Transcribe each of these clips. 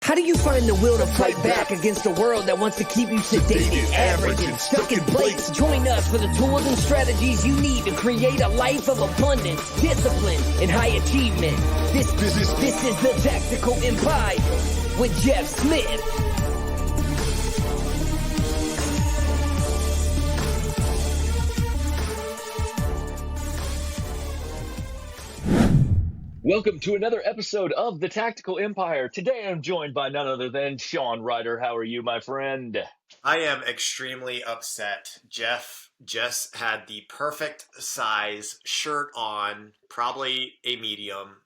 How do you find the will to fight back against a world that wants to keep you sedated, average, and stuck in place? Join us for the tools and strategies you need to create a life of abundance, discipline, and high achievement. This is the Tactical Empire with Jeff Smith. Welcome to another episode of the Tactical Empire. Today I'm joined by none other than Sean Ryder. How are you, my friend? I am extremely upset. Jeff just had the perfect size shirt on, probably a medium,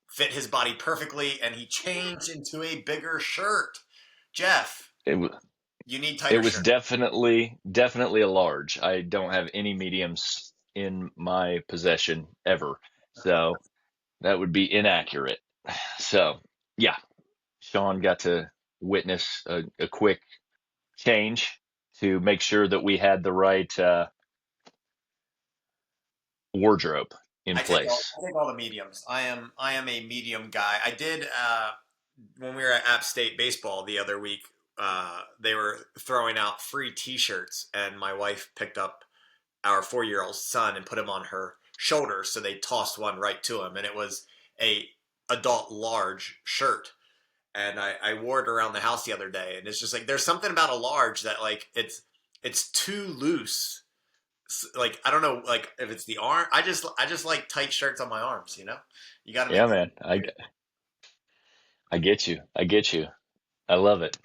fit his body perfectly, and he changed into a bigger shirt. Jeff, you need tighter It was shirt. definitely a large. I don't have any mediums in my possession ever, so that would be inaccurate. So, yeah, Sean got to witness a quick change to make sure that we had the right wardrobe in place. I take all the mediums. I am a medium guy. I did when we were at App State baseball the other week. They were throwing out free T-shirts, and my wife picked up our 4-year-old son and put him on her shoulder. So they tossed one right to him, and it was a adult large shirt. And I wore it around the house the other day, and it's just like there's something about a large that like it's too loose. Like I don't know, like if it's the arm. I just like tight shirts on my arms. You know, you got to. Yeah, man, I get you. I love it.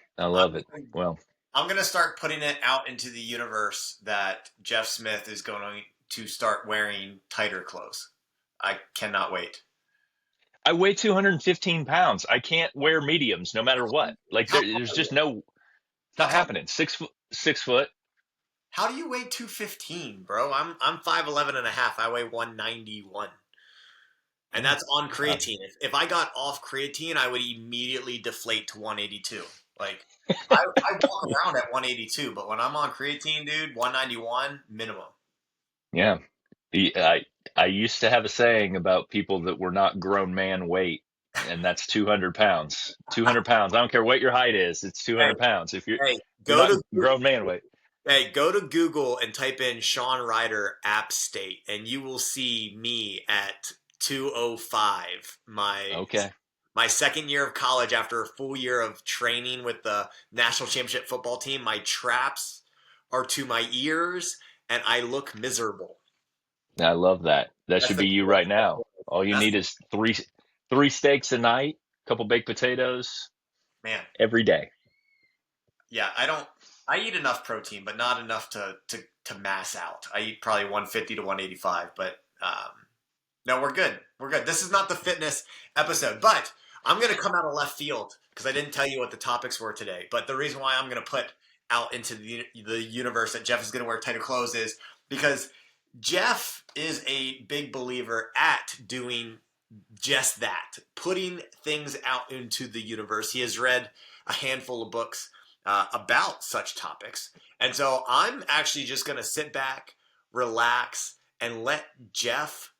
Well, I'm gonna start putting it out into the universe that Jeff Smith is going to start wearing tighter clothes. I cannot wait. I weigh 215 pounds. I can't wear mediums no matter what. Like there's just no, it's not happening. 6 foot. How do you weigh 215, bro? I'm 5'11 and a half. I weigh 191. And that's on creatine. If I got off creatine, I would immediately deflate to 182. Like I walk around at 182, but when I'm on creatine, dude, 191 minimum. Yeah. I used to have a saying about people that were not grown man weight, and that's 200 pounds. 200 pounds. I don't care what your height is. It's 200 pounds. If you're not grown man weight. Hey, go to Google and type in Sean Ryder App State, and you will see me at 205. My second year of college, after a full year of training with the national championship football team, my traps are to my ears, and I look miserable. I love that. That should be you right now. All you need is three steaks a night, a couple baked potatoes, man, every day. Yeah, I eat enough protein, but not enough to mass out. I eat probably 150 to 185, but no, we're good. We're good. This is not the fitness episode, but I'm going to come out of left field because I didn't tell you what the topics were today. But the reason why I'm going to put out into the universe that Jeff is going to wear tighter clothes is because Jeff is a big believer at doing just that, putting things out into the universe. He has read a handful of books about such topics. And so I'm actually just going to sit back, relax, and let Jeff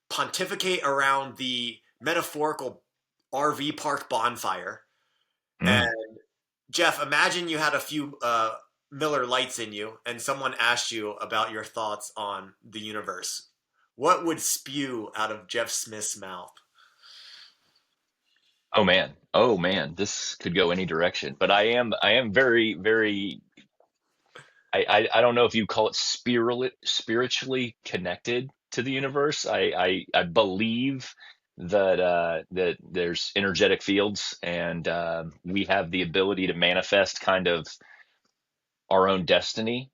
pontificate around the metaphorical RV park bonfire. And Jeff, imagine you had a few Miller Lights in you and someone asked you about your thoughts on the universe. What would spew out of Jeff Smith's mouth? Oh man, this could go any direction. But I am very, very. I don't know if you call it spiritually connected to the universe. I believe that there's energetic fields, and we have the ability to manifest kind of our own destiny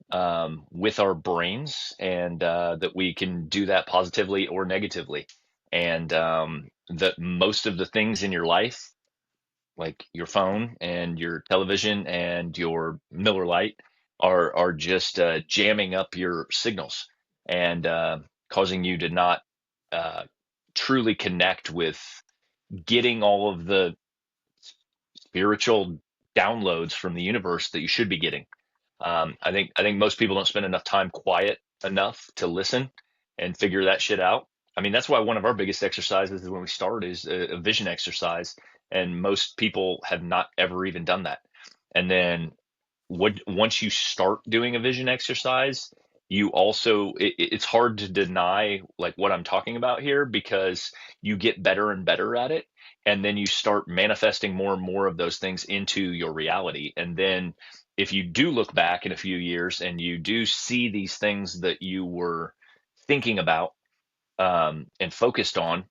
with our brains, and that we can do that positively or negatively, and that most of the things in your life, like your phone and your television and your Miller Lite, are just jamming up your signals and causing you to not truly connect with getting all of the spiritual downloads from the universe that you should be getting. I think most people don't spend enough time quiet enough to listen and figure that shit out. I mean, that's why one of our biggest exercises is when we start is a vision exercise. And most people have not ever even done that. And then once you start doing a vision exercise, you also it's hard to deny like what I'm talking about here, because you get better and better at it, and then you start manifesting more and more of those things into your reality. And then if you do look back in a few years and you do see these things that you were thinking about, and focused on,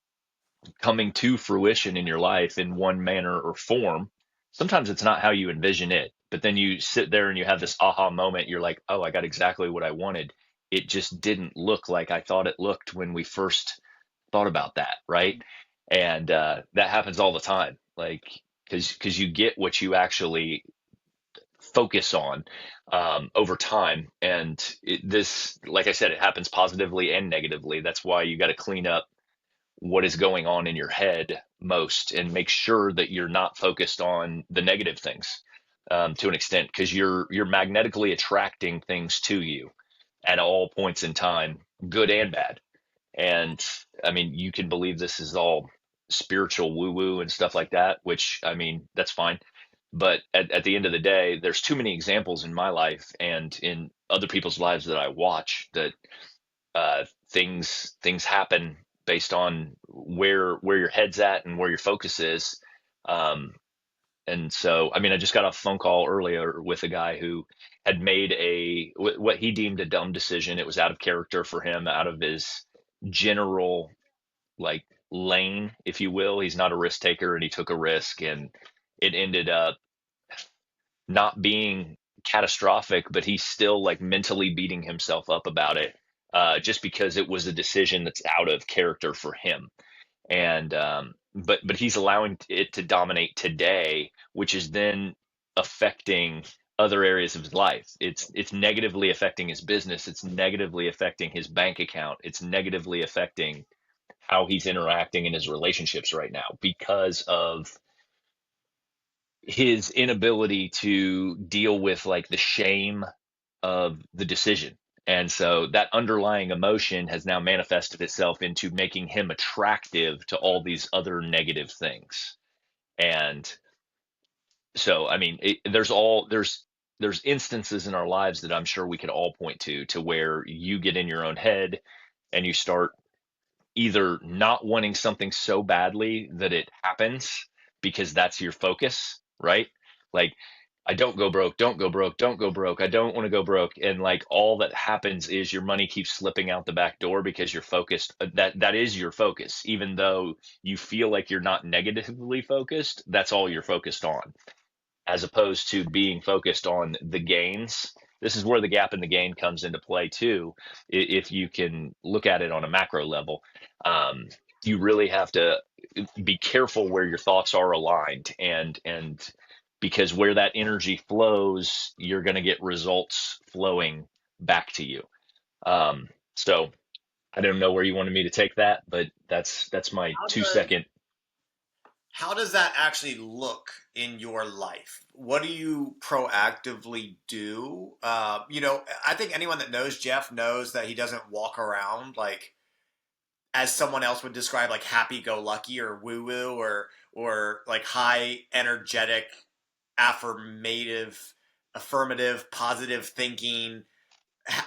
coming to fruition in your life in one manner or form, sometimes it's not how you envision it. But then you sit there and you have this aha moment. You're like, oh, I got exactly what I wanted. It just didn't look like I thought it looked when we first thought about that, right? And that happens all the time. Like, because you get what you actually focus on, over time. And this, like I said, it happens positively and negatively. That's why you got to clean up what is going on in your head most, and make sure that you're not focused on the negative things, to an extent, because you're magnetically attracting things to you at all points in time, good and bad. And I mean, you can believe this is all spiritual woo woo and stuff like that, which I mean, that's fine. But at the end of the day, there's too many examples in my life and in other people's lives that I watch that things happen based on where your head's at and where your focus is. Um, and so, I mean, I just got off a phone call earlier with a guy who had made what he deemed a dumb decision. It was out of character for him, out of his general like lane, if you will. He's not a risk taker, and he took a risk, and it ended up not being catastrophic, but he's still like mentally beating himself up about it, just because it was a decision that's out of character for him. And but he's allowing it to dominate today, which is then affecting other areas of his life. It's negatively affecting his business. It's negatively affecting his bank account. It's negatively affecting how he's interacting in his relationships right now, because of his inability to deal with like the shame of the decision. And so that underlying emotion has now manifested itself into making him attractive to all these other negative things. And so, I mean, there's instances in our lives that I'm sure we could all point to where you get in your own head and you start either not wanting something so badly that it happens because that's your focus, right? Like, I don't go broke, don't go broke, don't go broke. I don't want to go broke. And like all that happens is your money keeps slipping out the back door because you're focused. That is your focus. Even though you feel like you're not negatively focused, that's all you're focused on, as opposed to being focused on the gains. This is where the gap in the gain comes into play too. If you can look at it on a macro level, um, you really have to be careful where your thoughts are aligned, and because where that energy flows, you're going to get results flowing back to you. So I don't know where you wanted me to take that, but that's my How two does second. how does that actually look in your life? What do you proactively do? I think anyone that knows Jeff knows that he doesn't walk around like as someone else would describe like happy go lucky or woo woo or like high energetic affirmative affirmative positive thinking,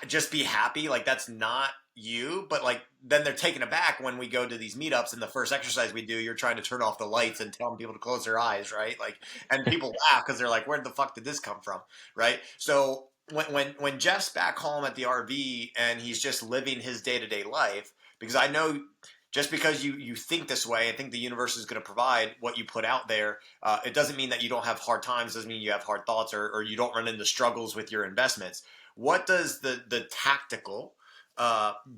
just be happy. Like that's not you. But like then they're taken aback when we go to these meetups and the first exercise we do, you're trying to turn off the lights and telling people to close their eyes, right? Like, and people laugh because they're like, where the fuck did this come from, right? So when Jeff's back home at the RV and he's just living his day to day life, because I know just because you think this way, I think the universe is going to provide what you put out there. It doesn't mean that you don't have hard times. Doesn't mean you have hard thoughts or you don't run into struggles with your investments. What does the tactical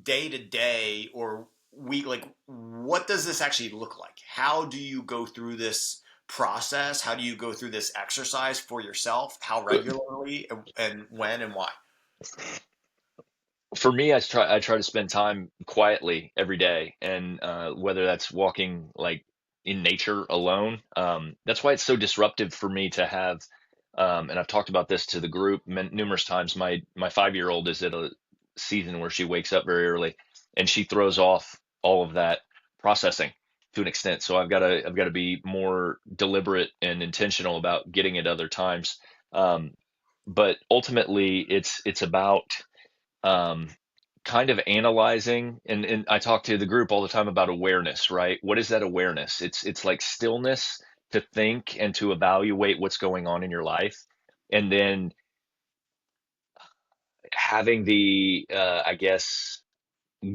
day to day or week, like what does this actually look like? How do you go through this process? How do you go through this exercise for yourself? How regularly and when and why? For me, I try to spend time quietly every day, and whether that's walking like in nature alone. That's why it's so disruptive for me to have. And I've talked about this to the group numerous times. My 5 year old is at a season where she wakes up very early, and she throws off all of that processing. to an extent. So I've got to be more deliberate and intentional about getting it other times. Um, but ultimately, it's about um, kind of analyzing, and I talk to the group all the time about awareness, right? What is that awareness? It's like stillness to think and to evaluate what's going on in your life, and then having the I guess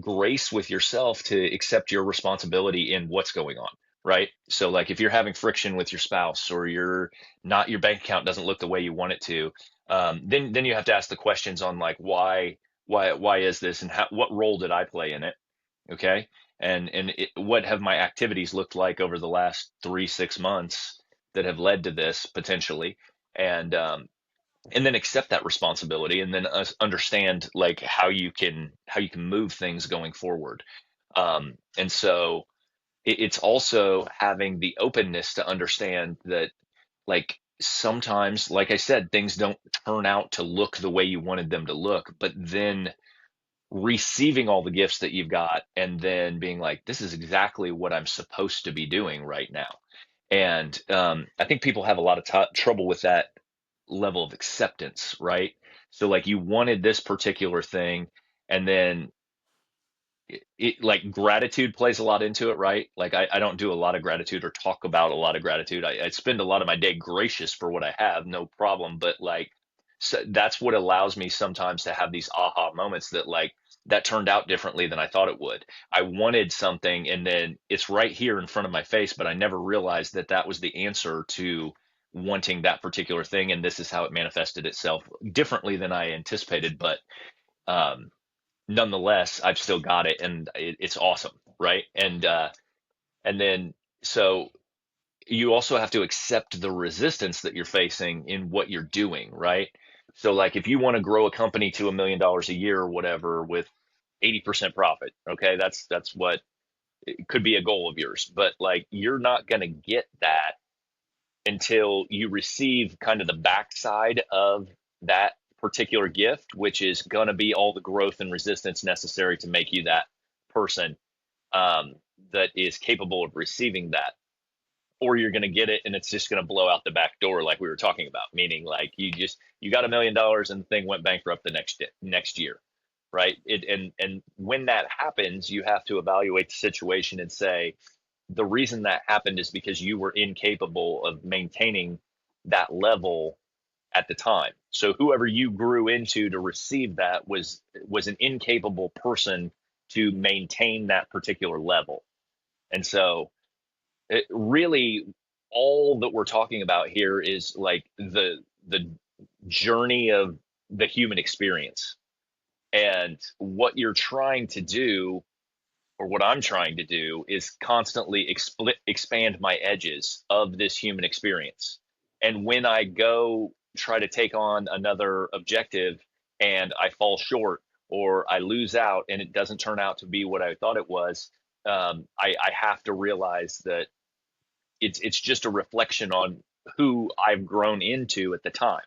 grace with yourself to accept your responsibility in what's going on, right? So like if you're having friction with your spouse, or your bank account doesn't look the way you want it to, then you have to ask the questions on like why is this, and what role did I play in it? Okay. What have my activities looked like over the last 3 6 months that have led to this potentially? And um, and then accept that responsibility, and then understand like how you can move things going forward. And so it's also having the openness to understand that, like, sometimes, like I said, things don't turn out to look the way you wanted them to look, but then receiving all the gifts that you've got, and then being like, this is exactly what I'm supposed to be doing right now. And I think people have a lot of trouble with that level of acceptance, right? So like you wanted this particular thing, and then like gratitude plays a lot into it, right? Like I don't do a lot of gratitude or talk about a lot of gratitude. I spend a lot of my day gracious for what I have, no problem. But like, so that's what allows me sometimes to have these aha moments that like that turned out differently than I thought it would. I wanted something, and then it's right here in front of my face, but I never realized that that was the answer to wanting that particular thing, and this is how it manifested itself differently than I anticipated. But um, nonetheless, I've still got it, and it's awesome, right? And then so you also have to accept the resistance that you're facing in what you're doing, right? So like if you want to grow a company to $1 million a year or whatever with 80% profit, okay, that's what it could be a goal of yours, but like you're not going to get that until you receive kind of the backside of that particular gift, which is going to be all the growth and resistance necessary to make you that person um, that is capable of receiving that. Or you're going to get it and it's just going to blow out the back door, like we were talking about. Meaning, like you got $1 million and the thing went bankrupt the next year, right? And when that happens, you have to evaluate the situation and say, the reason that happened is because you were incapable of maintaining that level at the time. So whoever you grew into to receive that was an incapable person to maintain that particular level. And so it really, all that we're talking about here is like the journey of the human experience, and what you're trying to do, or what I'm trying to do, is constantly expand my edges of this human experience. And when I go try to take on another objective and I fall short, or I lose out and it doesn't turn out to be what I thought it was, I have to realize that it's just a reflection on who I've grown into at the time.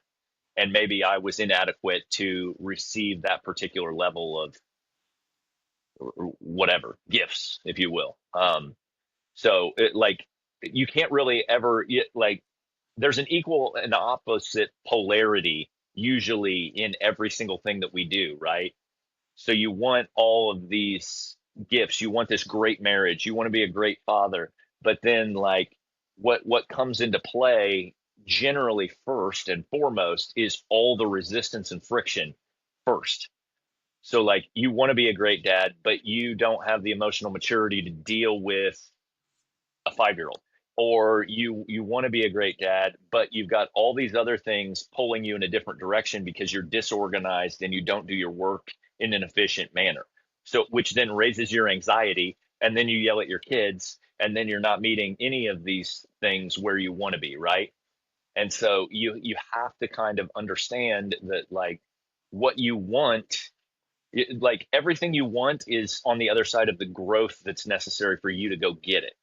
And maybe I was inadequate to receive that particular level of whatever gifts, if you will. So like you can't really ever like there's an equal and opposite polarity usually in every single thing that we do, right? So you want all of these gifts, you want this great marriage, you want to be a great father, but then like what comes into play generally first and foremost is all the resistance and friction first. So like you want to be a great dad, but you don't have the emotional maturity to deal with a 5 year old. Or you want to be a great dad, but you've got all these other things pulling you in a different direction because you're disorganized and you don't do your work in an efficient manner. So which then raises your anxiety, and then you yell at your kids, and then you're not meeting any of these things where you want to be, right? And so you have to kind of understand that like what you want, like everything you want is on the other side of the growth that's necessary for you to go get it.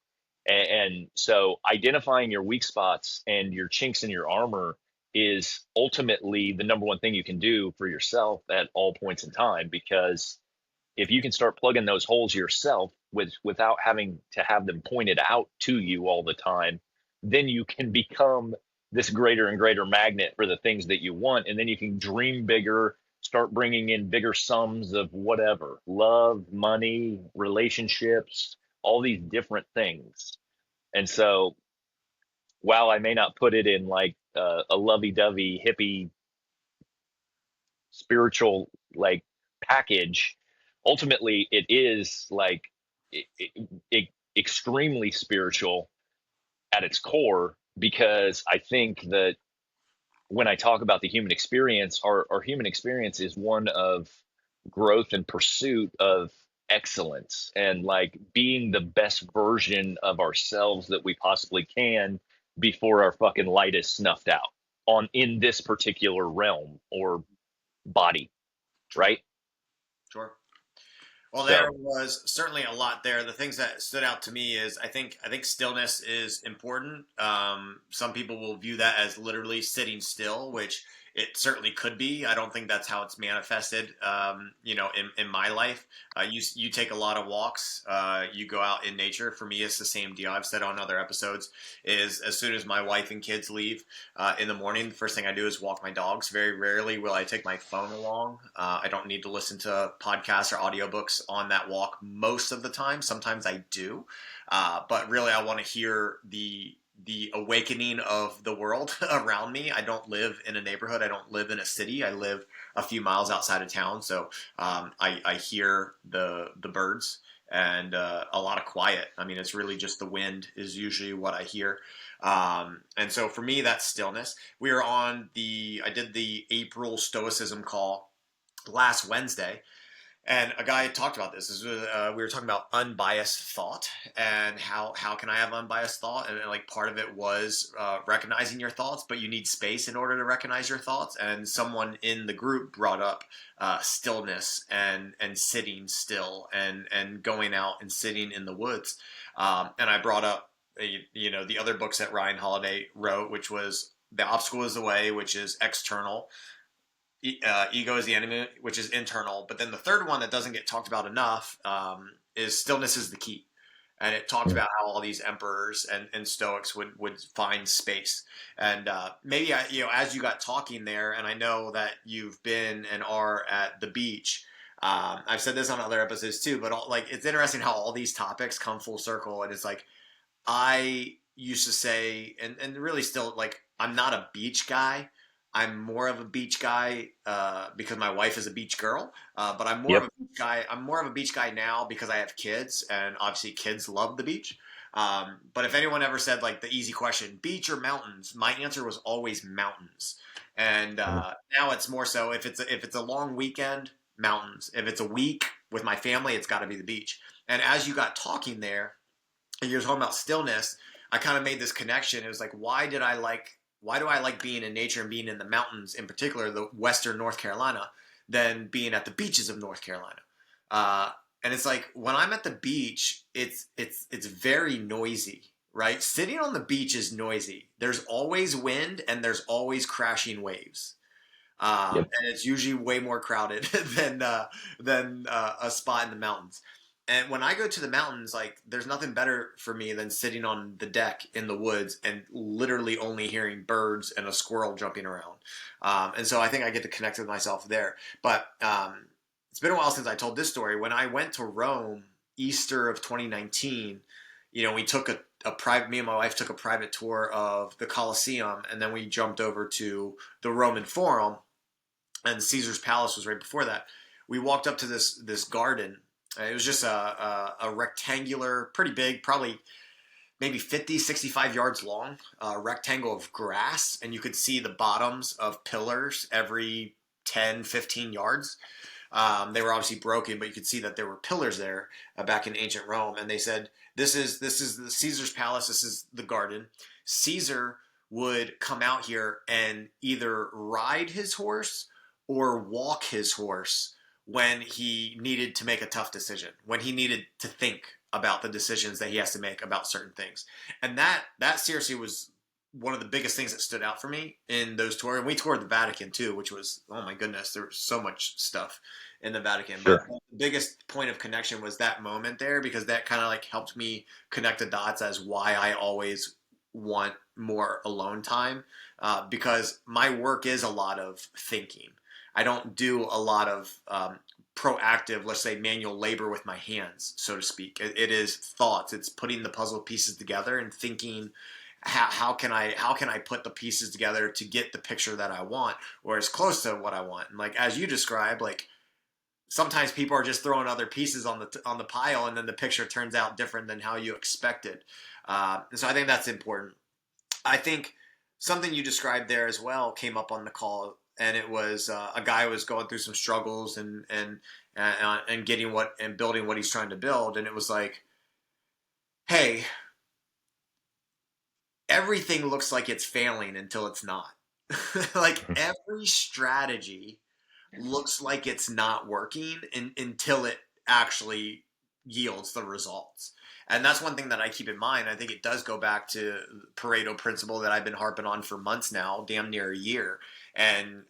And so identifying your weak spots and your chinks in your armor is ultimately the number one thing you can do for yourself at all points in time. Because if you can start plugging those holes yourself, without having to have them pointed out to you all the time, then you can become this greater and greater magnet for the things that you want. And then you can dream bigger, start bringing in bigger sums of whatever, love, money, relationships, all these different things. And so while I may not put it in like a lovey-dovey hippie spiritual like package, ultimately it is like extremely spiritual at its core, because I think that when I talk about the human experience, our human experience is one of growth and pursuit of excellence, and like being the best version of ourselves that we possibly can before our fucking light is snuffed out on in this particular realm or body, Sure. right? Sure. Well, there So, was certainly a lot there. The things that stood out to me is I think stillness is important. Some people will view that as literally sitting still, which it certainly could be. I don't think that's how it's manifested. In my life, you take a lot of walks. You go out in nature. For me, it's the same deal. I've said on other episodes is as soon as my wife and kids leave in the morning, the first thing I do is walk my dogs. Very rarely will I take my phone along. I don't need to listen to podcasts or audiobooks on that walk most of the time. Sometimes I do. But really, I want to hear the awakening of the world around me. I don't live in a neighborhood. I don't live in a city. I live a few miles outside of town. So I hear the birds and a lot of quiet. I mean, it's really just the wind is usually what I hear. And so for me, that's stillness. I did the April Stoicism call last Wednesday, and a guy talked about this. We were talking about unbiased thought and how can I have unbiased thought, and like part of it was recognizing your thoughts, but you need space in order to recognize your thoughts. And someone in the group brought up stillness and sitting still and going out and sitting in the woods. And I brought up the other books that Ryan Holiday wrote, which was The Obstacle is the Way, which is external. Ego is the enemy, which is internal. But then the third one that doesn't get talked about enough is Stillness is the Key. And it talked about how all these emperors and Stoics would find space. And maybe as you got talking there, and I know that you've been and are at the beach. I've said this on other episodes too, but it's interesting how all these topics come full circle. And it's like I used to say, and really still, like, I'm not a beach guy. I'm more of a beach guy because my wife is a beach girl. But I'm more of yep. a beach guy. I'm more of a beach guy now because I have kids, and obviously kids love the beach. But if anyone ever said like the easy question, beach or mountains, my answer was always mountains. And now it's more so if it's a long weekend, mountains. If it's a week with my family, it's got to be the beach. And as you got talking there, and you're talking about stillness, I kind of made this connection. It was like, why do I like being in nature and being in the mountains, in particular, the Western North Carolina, than being at the beaches of North Carolina? And it's like when I'm at the beach, it's very noisy, right? Sitting on the beach is noisy. There's always wind and there's always crashing waves. Yep. And it's usually way more crowded than a spot in the mountains. And when I go to the mountains, like there's nothing better for me than sitting on the deck in the woods and literally only hearing birds and a squirrel jumping around. And so I think I get to connect with myself there. But it's been a while since I told this story. When I went to Rome, Easter of 2019, we took me and my wife took a private tour of the Colosseum, and then we jumped over to the Roman Forum, and Caesar's Palace was right before that. We walked up to this garden. It was just a rectangular, pretty big, probably maybe 50, 65 yards long, rectangle of grass. And you could see the bottoms of pillars every 10, 15 yards. They were obviously broken, but you could see that there were pillars there back in ancient Rome. And they said, this is the Caesar's Palace. This is the garden. Caesar would come out here and either ride his horse or walk his horse when he needed to make a tough decision, when he needed to think about the decisions that he has to make about certain things. And that seriously was one of the biggest things that stood out for me in those tours, and we toured the Vatican too, which was, oh my goodness, there was so much stuff in the Vatican. But Sure. the biggest point of connection was that moment there, because that kind of like helped me connect the dots as why I always want more alone time, because my work is a lot of thinking. I don't do a lot of proactive, let's say, manual labor with my hands, so to speak. It is thoughts. It's putting the puzzle pieces together and thinking, how can I put the pieces together to get the picture that I want, or as close to what I want. And like as you described, like sometimes people are just throwing other pieces on the pile, and then the picture turns out different than how you expected. And so I think that's important. I think something you described there as well came up on the call, and it was a guy was going through some struggles and getting what and building what he's trying to build, and it was like, hey, everything looks like it's failing until it's not. Like every strategy looks like it's not working until it actually yields the results. And that's one thing that I keep in mind. I think it does go back to Pareto principle that I've been harping on for months now, damn near a year, and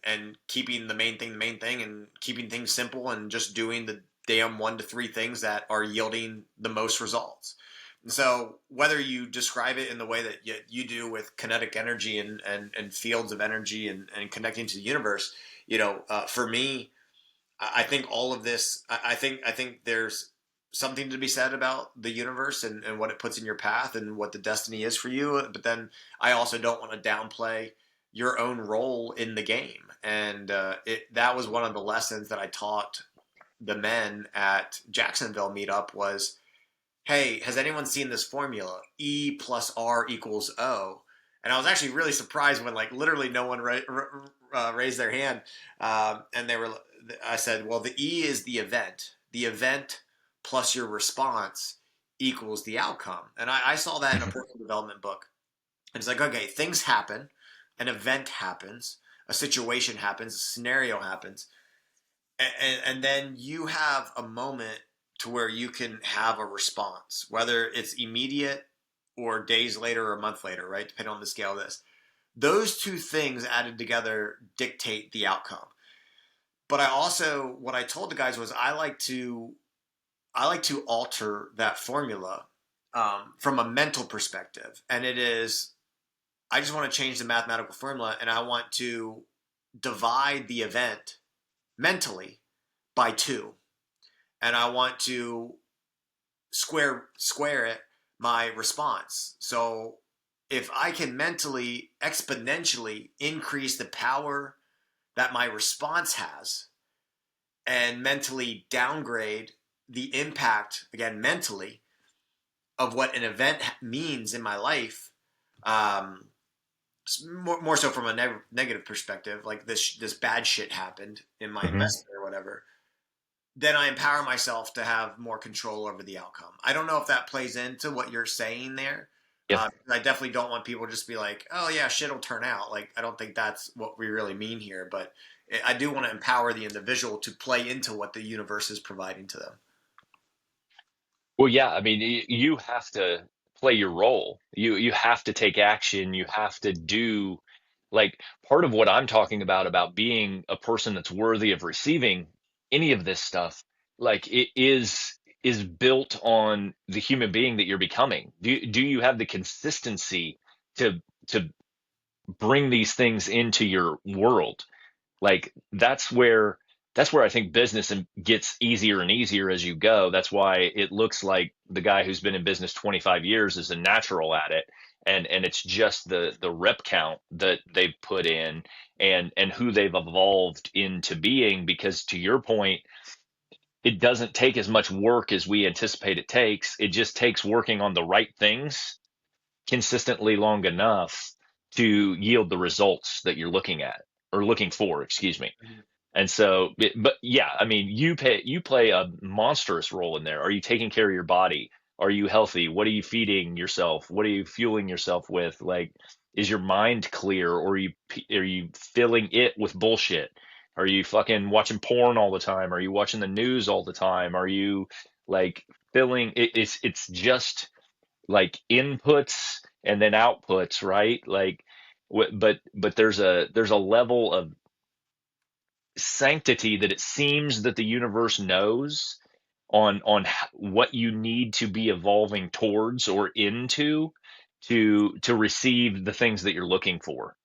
keeping the main thing, and keeping things simple, and just doing the damn 1 to 3 things that are yielding the most results. And so whether you describe it in the way that you do with kinetic energy and fields of energy and connecting to the universe, for me, I think all of this, I think there's something to be said about the universe and what it puts in your path and what the destiny is for you. But then I also don't want to downplay your own role in the game. And that was one of the lessons that I taught the men at Jacksonville meetup was, hey, has anyone seen this formula? E plus R equals O. And I was actually really surprised when like literally no one raised their hand. And I said, well, the E is the event. The event plus your response equals the outcome. And I saw that in a personal development book. And it's like, okay, things happen, an event happens, a situation happens, a scenario happens. And then you have a moment to where you can have a response, whether it's immediate or days later or a month later, right? Depending on the scale of this. Those two things added together dictate the outcome. But what I told the guys was I like to alter that formula from a mental perspective. And it is, I just want to change the mathematical formula, and I want to divide the event mentally by 2. And I want to square it my response. So if I can mentally exponentially increase the power that my response has, and mentally downgrade the impact, again mentally, of what an event means in my life, more so from a negative perspective, like this bad shit happened in my investment or whatever, then I empower myself to have more control over the outcome. I don't know if that plays into what you're saying there. Yep. I definitely don't want people to just be like, oh yeah, shit will turn out. Like, I don't think that's what we really mean here, but I do want to empower the individual to play into what the universe is providing to them. Well, yeah, I mean, you have to play your role. You have to take action. You have to do like part of what I'm talking about being a person that's worthy of receiving any of this stuff, like it is built on the human being that you're becoming. Do you have the consistency to bring these things into your world? Like that's where I think business gets easier and easier as you go. That's why it looks like the guy who's been in business 25 years is a natural at it. And it's just the rep count that they've put in and who they've evolved into being, because to your point, it doesn't take as much work as we anticipate it takes. It just takes working on the right things consistently long enough to yield the results that you're looking at or looking for, excuse me. And so, but yeah, I mean, you play a monstrous role in there. Are you taking care of your body? Are you healthy? What are you feeding yourself? What are you fueling yourself with? Like, is your mind clear, or are you filling it with bullshit? Are you fucking watching porn all the time? Are you watching the news all the time? Are you like filling it? It's just like inputs and then outputs, right? Like, but there's a level of sanctity that it seems that the universe knows on what you need to be evolving towards or into to receive the things that you're looking for,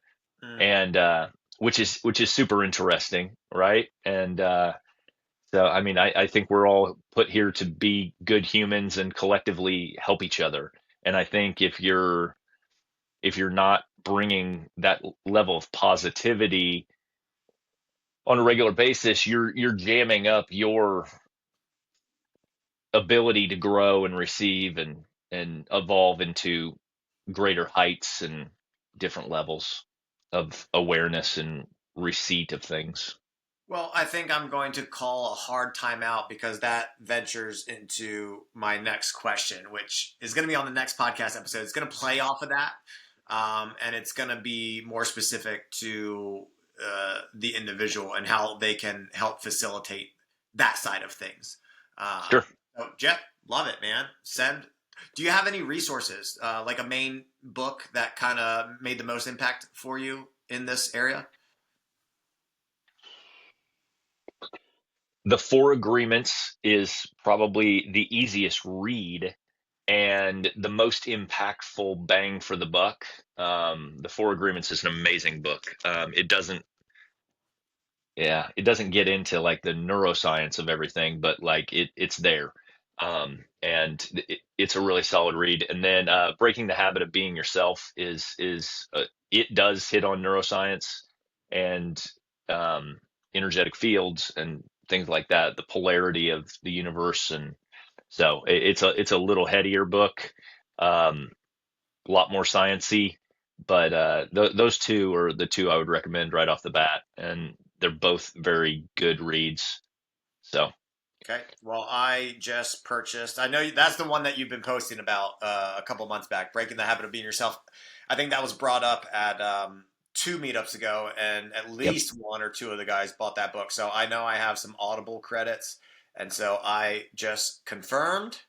Mm. and which is super interesting, right? And so I mean, I think we're all put here to be good humans and collectively help each other. And I think if you're not bringing that level of positivity on a regular basis, you're jamming up your ability to grow and receive and evolve into greater heights and different levels of awareness and receipt of things. Well, I think I'm going to call a hard timeout because that ventures into my next question, which is going to be on the next podcast episode. It's going to play off of that, and it's going to be more specific to the individual and how they can help facilitate that side of things. Sure. So Jeff, love it, man. Send. Do you have any resources, like a main book that kind of made the most impact for you in this area? The Four Agreements is probably the easiest read and the most impactful bang for the buck. The Four Agreements is an amazing book. It doesn't get into like the neuroscience of everything, but like it's there. And it's a really solid read. And then Breaking the Habit of Being Yourself it does hit on neuroscience and um, energetic fields and things like that, the polarity of the universe. And so it's a little headier book, a lot more sciencey, but those two are the two I would recommend right off the bat, and they're both very good reads. So Okay. Well, I just purchased. I know that's the one that you've been posting about a couple months back. Breaking the Habit of Being Yourself. I think that was brought up at two meetups ago, and at yep, least one or two of the guys bought that book. So I know I have some Audible credits, and so I just confirmed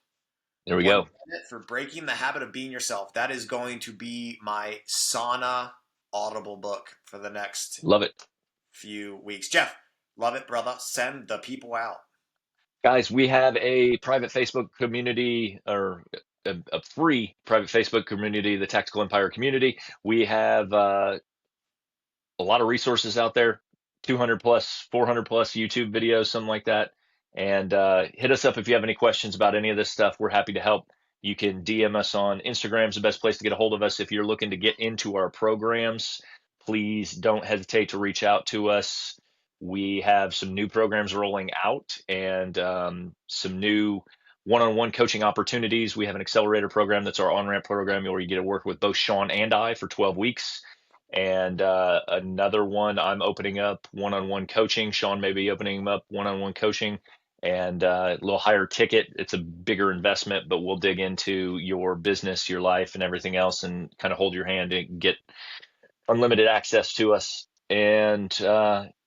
there we 1 go. minute for Breaking the Habit of Being Yourself. That is going to be my sauna Audible book for the next Love it. few weeks. Jeff, love it, brother. Send the people out. Guys, we have a private Facebook community, or a free private Facebook community, the Tactical Empire community. We have a lot of resources out there, 200 plus, 400 plus YouTube videos, something like that. And hit us up if you have any questions about any of this stuff. We're happy to help. You can DM us on Instagram is the best place to get a hold of us. If you're looking to get into our programs, please don't hesitate to reach out to us. We have some new programs rolling out and some new one-on-one coaching opportunities. We have an accelerator program that's our on-ramp program where you get to work with both Sean and I for 12 weeks. And another one, I'm opening up one-on-one coaching. Sean may be opening up one-on-one coaching, and a little higher ticket. It's a bigger investment, but we'll dig into your business, your life, and everything else, and kind of hold your hand and get unlimited access to us. And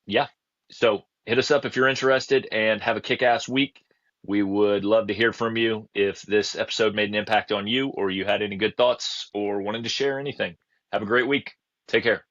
yeah, so hit us up if you're interested, and have a kick-ass week. We would love to hear from you if this episode made an impact on you, or you had any good thoughts, or wanted to share anything. Have a great week. Take care.